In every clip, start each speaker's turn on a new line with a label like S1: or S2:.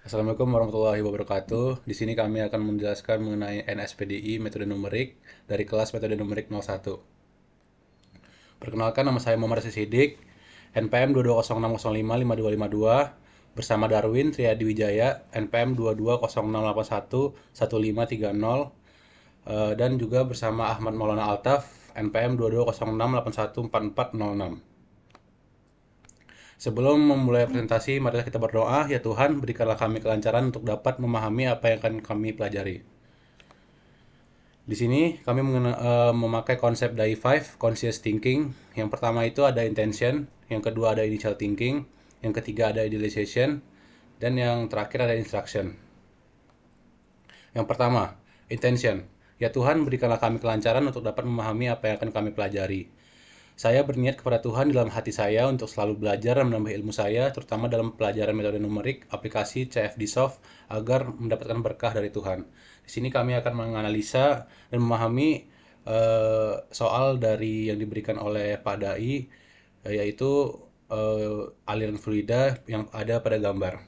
S1: Assalamualaikum warahmatullahi wabarakatuh. Di sini kami akan menjelaskan mengenai NSPDI metode numerik dari kelas metode numerik 01. Perkenalkan, nama saya Muhammad Sidik, NPM 2206055252, bersama Darwin Triadi Wijaya, NPM 2206811530, dan juga bersama Ahmad Maulana Altaf, NPM 2206814406. Sebelum memulai presentasi, mari kita berdoa. Ya Tuhan, berikanlah kami kelancaran untuk dapat memahami apa yang akan kami pelajari. Di sini kami memakai konsep DAI5, Conscious Thinking. Yang pertama itu ada intention, yang kedua ada initial thinking, yang ketiga ada idealization, dan yang terakhir ada instruction. Yang pertama, intention. Ya Tuhan, berikanlah kami kelancaran untuk dapat memahami apa yang akan kami pelajari. Saya berniat kepada Tuhan dalam hati saya untuk selalu belajar dan menambah ilmu saya, terutama dalam pelajaran metode numerik, aplikasi CFD-Soft, agar mendapatkan berkah dari Tuhan. Di sini kami akan menganalisa dan memahami soal dari yang diberikan oleh Pak Dai, yaitu aliran fluida yang ada pada gambar.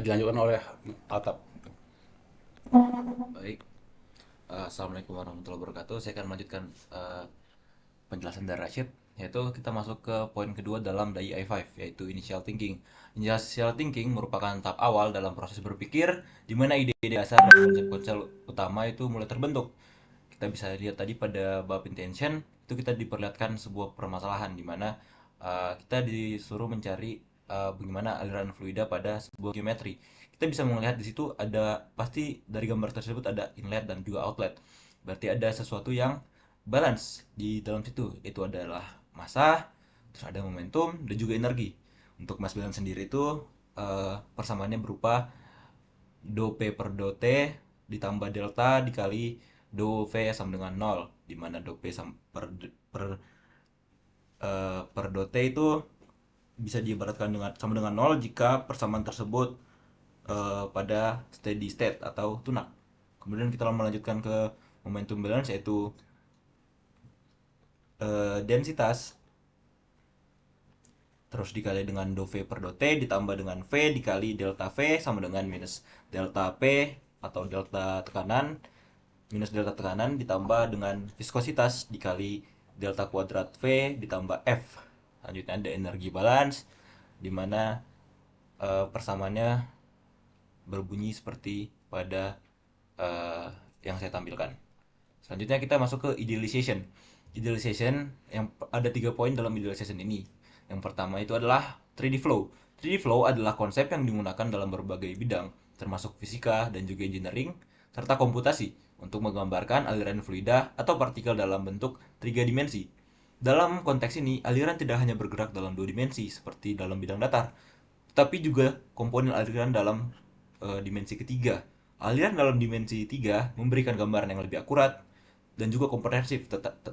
S1: Dilanjutkan oleh Atap.
S2: Baik, Assalamualaikum warahmatullahi wabarakatuh. Saya akan melanjutkan penjelasan dari Rashid, yaitu kita masuk ke poin kedua dalam DAI i5, yaitu initial thinking. Initial thinking merupakan tahap awal dalam proses berpikir, di mana ide-ide dasar dan konsep-konsep utama itu mulai terbentuk. Kita bisa lihat tadi pada bab intention, itu kita diperlihatkan sebuah permasalahan, di mana kita disuruh mencari bagaimana aliran fluida pada sebuah geometri. Kita bisa melihat di situ ada pasti dari gambar tersebut ada inlet dan juga outlet. Berarti ada sesuatu yang balance di dalam situ. Itu adalah massa, terus ada momentum dan juga energi. Untuk mass balance sendiri itu persamaannya berupa do P per do T ditambah delta dikali do V sama dengan 0, di mana do P per do T itu bisa diibaratkan sama dengan 0 jika persamaan tersebut pada steady state atau tunak. Kemudian kita melanjutkan ke momentum balance, yaitu densitas terus dikali dengan do V per do T ditambah dengan V dikali delta V sama dengan minus delta P atau delta tekanan minus delta tekanan ditambah dengan viskositas dikali delta kuadrat V ditambah F. Selanjutnya ada energi balance, di mana persamaannya berbunyi seperti pada uh, yang saya tampilkan. Selanjutnya kita masuk ke idealization. Idealization yang ada 3 poin dalam idealization ini. Yang pertama itu adalah 3D flow. 3D flow adalah konsep yang digunakan dalam berbagai bidang, termasuk fisika dan juga engineering, serta komputasi untuk menggambarkan aliran fluida atau partikel dalam bentuk 3 dimensi. Dalam konteks ini, aliran tidak hanya bergerak dalam 2 dimensi seperti dalam bidang datar, tetapi juga komponen aliran dalam dimensi ketiga. Aliran dalam dimensi 3 memberikan gambaran yang lebih akurat dan juga komprehensif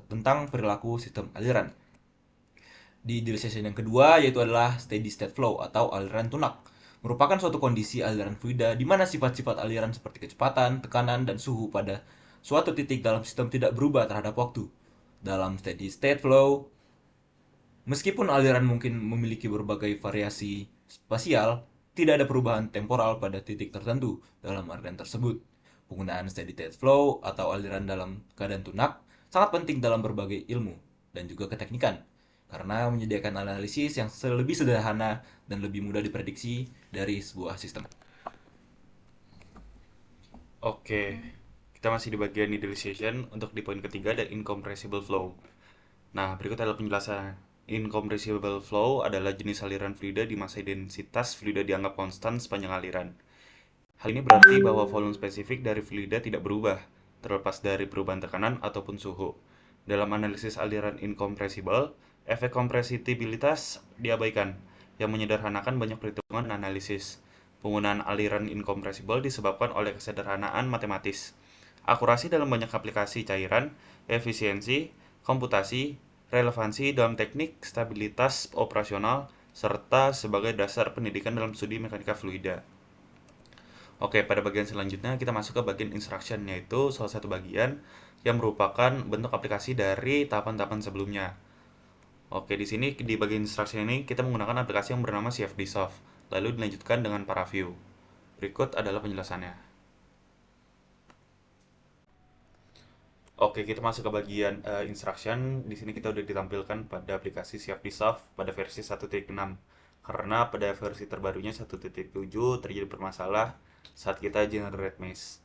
S2: tentang perilaku sistem aliran. Di idealization yang kedua yaitu adalah steady state flow atau aliran tunak. Merupakan suatu kondisi aliran fluida di mana sifat-sifat aliran seperti kecepatan, tekanan, dan suhu pada suatu titik dalam sistem tidak berubah terhadap waktu. Dalam steady state flow, meskipun aliran mungkin memiliki berbagai variasi spasial, tidak ada perubahan temporal pada titik tertentu dalam aliran tersebut. Penggunaan steady state flow atau aliran dalam keadaan tunak sangat penting dalam berbagai ilmu dan juga keteknikan, karena menyediakan analisis yang lebih sederhana dan lebih mudah diprediksi dari sebuah sistem.
S3: Oke, kita masih di bagian idealization. Untuk di poin ketiga ada incompressible flow. Nah, berikut adalah penjelasan. Incompressible flow adalah jenis aliran fluida di masa densitas fluida dianggap konstan sepanjang aliran. Hal ini berarti bahwa volume spesifik dari fluida tidak berubah, terlepas dari perubahan tekanan ataupun suhu. Dalam analisis aliran incompressible, efek kompresitibilitas diabaikan, yang menyederhanakan banyak perhitungan dan analisis. Penggunaan aliran incompressible disebabkan oleh kesederhanaan matematis, akurasi dalam banyak aplikasi cairan, efisiensi, komputasi, relevansi dalam teknik stabilitas operasional, serta sebagai dasar pendidikan dalam studi mekanika fluida. Oke, pada bagian selanjutnya kita masuk ke bagian instruction, yaitu salah satu bagian yang merupakan bentuk aplikasi dari tahapan-tahapan sebelumnya. Oke, di sini di bagian instruction ini kita menggunakan aplikasi yang bernama CFD Soft. lalu dilanjutkan dengan paraview. Berikut adalah penjelasannya. Oke, kita masuk ke bagian instruction. Di sini kita udah ditampilkan pada aplikasi Siap Dissolve pada versi 1.6. Karena pada versi terbarunya 1.7 terjadi bermasalah saat kita generate mesh.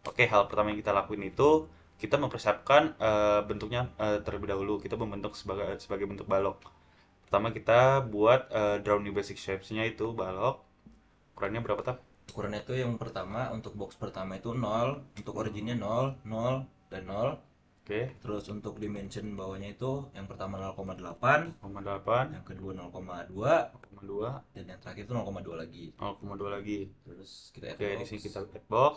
S3: Oke, hal pertama yang kita lakuin itu kita mempersiapkan bentuknya terlebih dahulu. Kita membentuk sebagai bentuk balok. Pertama kita buat drawing basic shapes-nya itu balok. Ukurannya berapa, Tap?
S2: Ukurannya itu yang pertama untuk box pertama itu 0, untuk originnya 0, 0 dan 0.
S3: Oke,
S2: Terus untuk dimension bawahnya itu yang pertama 0,8,
S3: 0,8,
S2: yang kedua 0,2,
S3: 0,2,
S2: dan yang terakhir itu 0,2 lagi.
S3: 0,2 lagi.
S2: Terus kita add
S3: Oke, di
S2: box.
S3: sini kita add box.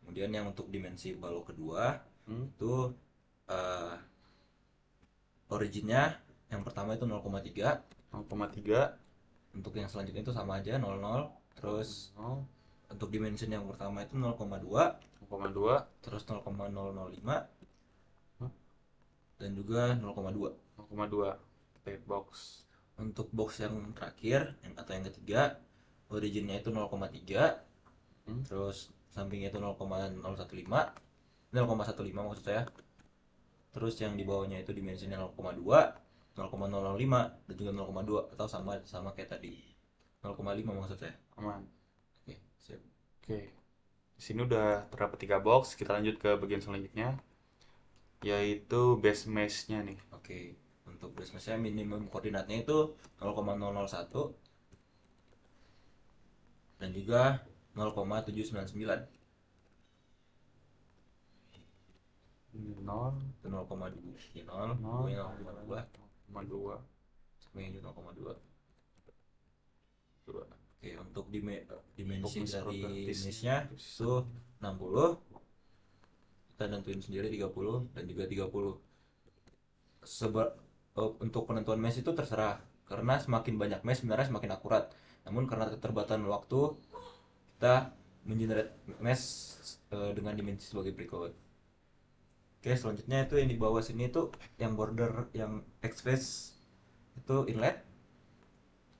S2: Kemudian yang untuk dimensi balok kedua
S3: Hmm,
S2: itu eh, originnya yang pertama itu 0,3,
S3: 0,3,
S2: untuk yang selanjutnya itu sama aja 00. Terus
S3: 0,
S2: untuk dimension yang pertama itu 0,2,
S3: 0,2,
S2: terus 0,005
S3: hmm,
S2: dan juga 0,2.
S3: 0,2. Add box.
S2: Untuk box yang terakhir atau yang ketiga, originnya itu 0,3,
S3: Hmm,
S2: terus sampingnya itu 0,015, 0,15 maksud saya. Terus yang di bawahnya itu dimensinya 0,2, 0,005 dan juga 0,2, atau sama sama kayak tadi 0,5 maksud saya.
S3: aman.
S2: Oke, siap.
S3: Oke, di sini udah terdapat 3 box. Kita lanjut ke bagian selanjutnya, yaitu base mesh-nya nih.
S2: Oke, untuk base mesh minimum koordinatnya itu 0,001 dan juga 0,799.
S3: 0,
S2: Itu 0,2, 0,
S3: 0,
S2: 0,2,
S3: 0,2,
S2: sampai 0,2.
S3: 2.
S2: Oke, untuk dimensi
S3: Untuk mesh
S2: dari
S3: properties.
S2: meshnya itu 60. Kita nentuin sendiri 30 dan juga 30. Untuk penentuan mesh itu terserah, karena semakin banyak mesh sebenarnya semakin akurat. Namun karena keterbatasan waktu, kita mengenerate mesh dengan dimensi sebagai berikut. Oke, selanjutnya itu yang di bawah sini itu yang border yang express itu inlet,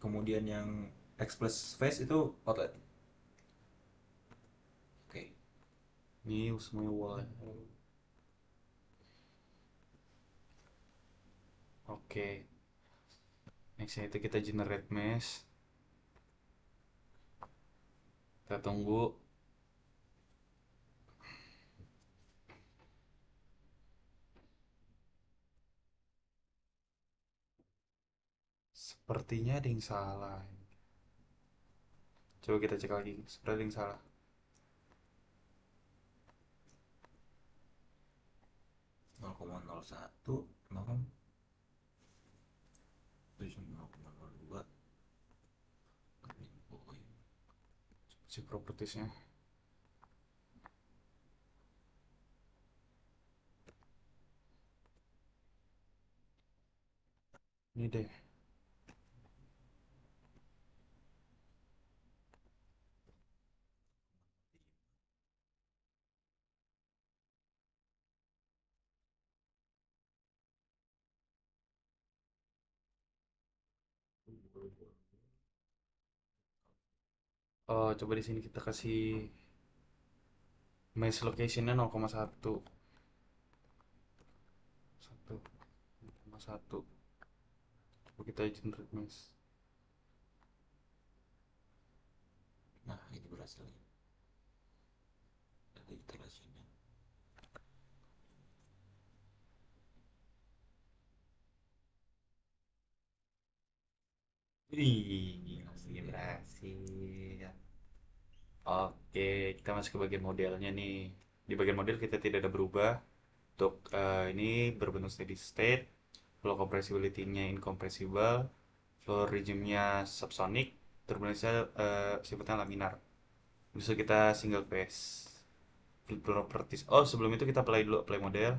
S2: kemudian yang express face itu outlet. Oke.
S3: Ini semuanya wall. Oke, nextnya itu kita generate mesh. Kita tunggu. Sepertinya ada yang salah. Coba kita cek lagi. Seperti ada yang salah.
S2: 0,01, 0, 0,02.
S3: Cek propertiesnya. Ini deh. Oh, coba di sini kita kasih mesh locationnya 0,1. 1,1. Coba kita generate mesh.
S2: Nah, ini berhasil. Ada iterasinya.
S3: Wih, berhasil. Oke, kita masuk ke bagian modelnya nih. Di bagian model kita tidak ada berubah. Untuk ini berbentuk steady state, flow compressibility-nya incompressible, flow regime-nya subsonic, turbulence-nya sifatnya laminar. Bisa kita single phase. Fluid properties. Oh, sebelum itu kita apply dulu, apply model.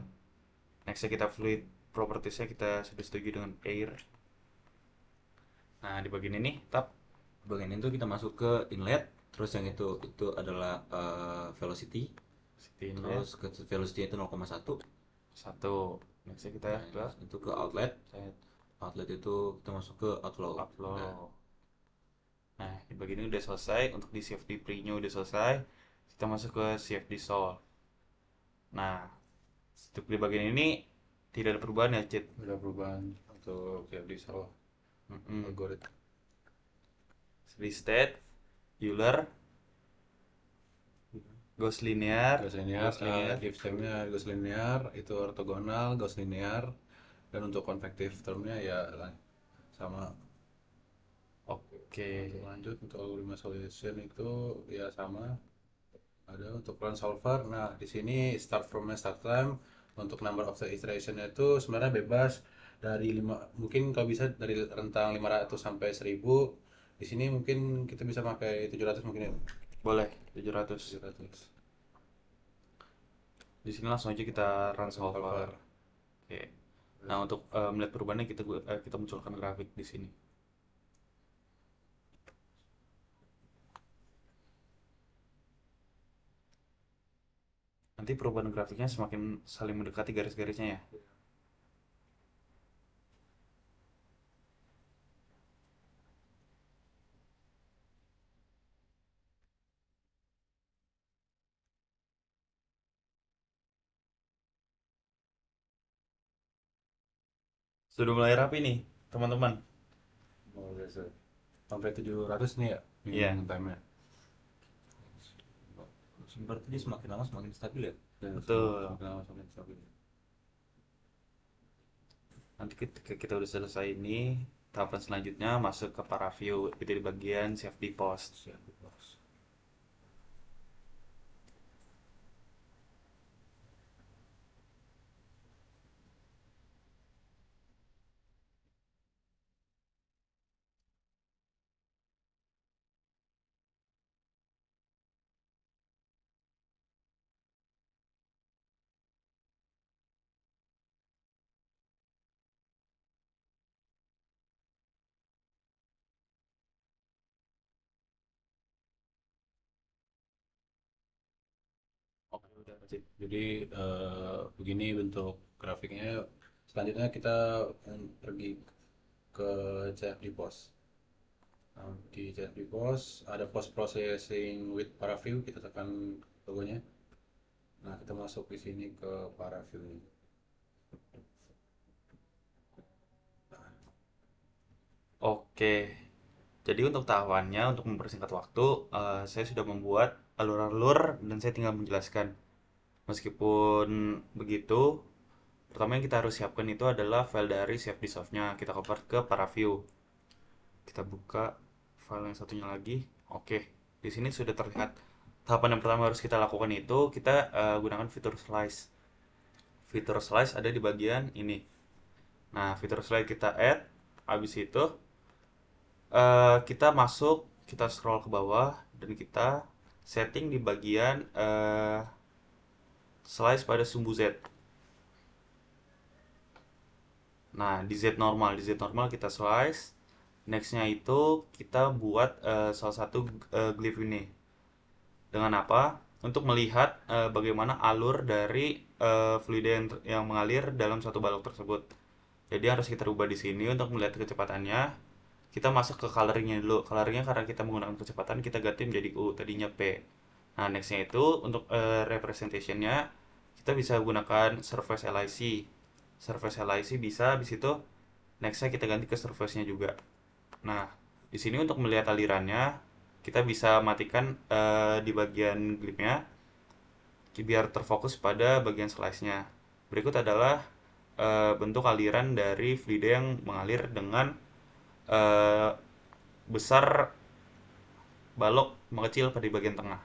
S3: Next kita fluid properties-nya kita sudah setuju dengan air. Nah, di bagian ini, tap.
S2: Bagian itu kita masuk ke inlet, terus yang itu adalah velocity.
S3: City inlet.
S2: Terus ke velocity itu 0,1.
S3: 1. Next kita ke
S2: Nah, itu ke outlet.
S3: set
S2: Outlet itu kita masuk ke outflow.
S3: upload.
S2: Nah,
S3: Nah, di bagian ini udah selesai. Untuk di CFD pre-nya udah selesai. Kita masuk ke CFD solve. Nah, untuk di bagian ini tidak ada perubahan ya, Cid.
S1: Ada perubahan untuk CFD solve algoritma.
S3: Steady state, Euler, Gauss linear,
S1: Gauss linear, if termnya Gauss linear, itu ortogonal, Gauss linear, dan untuk convective termnya ya sama.
S3: Oke.
S1: Lanjut untuk algoritma solution itu ya sama. Ada untuk run solver. Nah, di sini start from start time untuk number of the iteration itu sebenarnya bebas dari 5, mungkin kalau bisa dari rentang 500 sampai 1000. Di sini mungkin kita bisa pakai 700 mungkin ya.
S3: Boleh, 700.
S1: 700.
S3: Di sini langsung aja kita run solver. Oke. Nah, untuk melihat perubahannya kita munculkan grafik di sini. Nanti perubahan grafiknya semakin saling mendekati garis-garisnya ya. Sudah mulai rapi nih, teman-teman.
S1: Oh, biasa. Sampai 700 nih ya
S3: Iya.
S1: minimum time-nya.
S2: Berarti dia semakin lama semakin stabil ya?
S3: Betul.
S1: Semakin lama semakin stabil.
S3: Nanti ketika kita udah selesai ini, tahapan selanjutnya masuk ke paraview, itu di bagian CFD post.
S1: Oke, udah. Jadi begini bentuk grafiknya. Selanjutnya kita pergi ke CFD post. Nah, di CFD post ada post processing with paraview, kita tekan logonya. Nah, kita masuk di sini ke paraview.
S3: Oke, jadi untuk tahapannya, untuk mempersingkat waktu, saya sudah membuat alur-alur dan saya tinggal menjelaskan. Meskipun begitu, pertama yang kita harus siapkan itu adalah file dari CFD softnya. Kita convert ke paraview. Kita buka file yang satunya lagi. Oke, di sini sudah terlihat. Tahapan yang pertama harus kita lakukan itu kita gunakan fitur slice. Fitur slice ada di bagian ini. Nah, fitur slice kita add. Habis itu kita masuk, kita scroll ke bawah dan kita setting di bagian slice pada sumbu Z. Nah, di Z normal kita slice. Nextnya itu kita buat salah satu glyph ini. Dengan apa? Untuk melihat bagaimana alur dari fluida yang mengalir dalam satu balok tersebut. Jadi harus kita rubah di sini untuk melihat kecepatannya. Kita masuk ke coloringnya dulu. Coloringnya karena kita menggunakan kecepatan kita ganti menjadi U, tadinya P. Nah, nextnya itu untuk representationnya kita bisa gunakan surface LIC. Surface LIC bisa, habis itu nextnya kita ganti ke surface-nya juga. Nah, di sini untuk melihat alirannya kita bisa matikan di bagian glyph-nya biar terfokus pada bagian slice-nya. Berikut adalah bentuk aliran dari fluida yang mengalir dengan besar balok mengecil pada bagian tengah.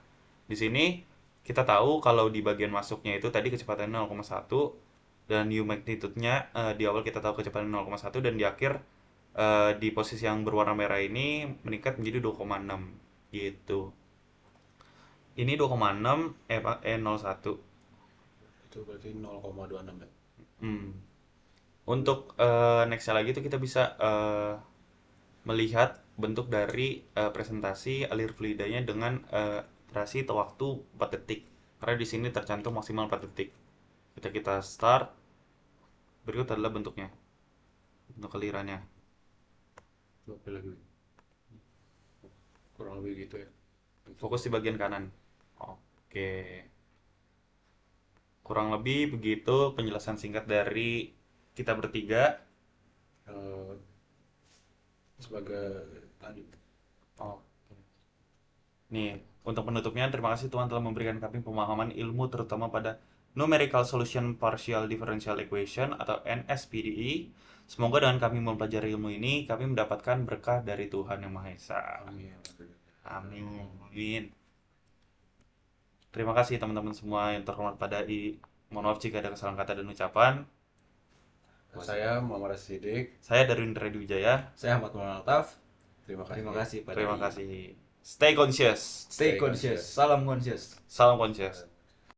S3: Di sini kita tahu kalau di bagian masuknya itu tadi kecepatannya 0,1 dan U magnitude-nya di awal kita tahu kecepatan 0,1 dan di akhir di posisi yang berwarna merah ini meningkat menjadi 2,6 gitu. Ini 2,6 01.
S1: Itu berarti 0,26 ya.
S3: Hmm. Untuk nextnya lagi itu kita bisa melihat bentuk dari presentasi alir fluidanya dengan durasi atau waktu 4 detik. Karena di sini tercantum maksimal 4 detik. Kita start, berikut adalah bentuknya. Bentuk alirannya.
S1: Oke lagi. Kurang kurang lebih gitu ya.
S3: Fokus di bagian kanan. Oke. Kurang lebih begitu penjelasan singkat dari kita bertiga.
S1: Eh, sebagai tadi.
S3: Oh. Nih, untuk penutupnya, terima kasih Tuhan telah memberikan kami pemahaman ilmu terutama pada Numerical Solution Partial Differential Equation atau NSPDE. Semoga dengan kami mempelajari ilmu ini, kami mendapatkan berkah dari Tuhan Yang Maha Esa.
S1: Amin.
S3: Amin. Terima kasih teman-teman semua yang terhormat pada I. Mohon maaf jika ada kesalahan kata dan ucapan.
S1: Saya Muhammad Sidik.
S3: Saya Darwin Redi Wijaya.
S2: Saya Ahmad Maulana Altaf.
S1: Terima kasih.
S2: Terima kasih pada
S3: Terima kasih. Stay conscious.
S2: Stay conscious. Salam conscious.
S3: Salam conscious.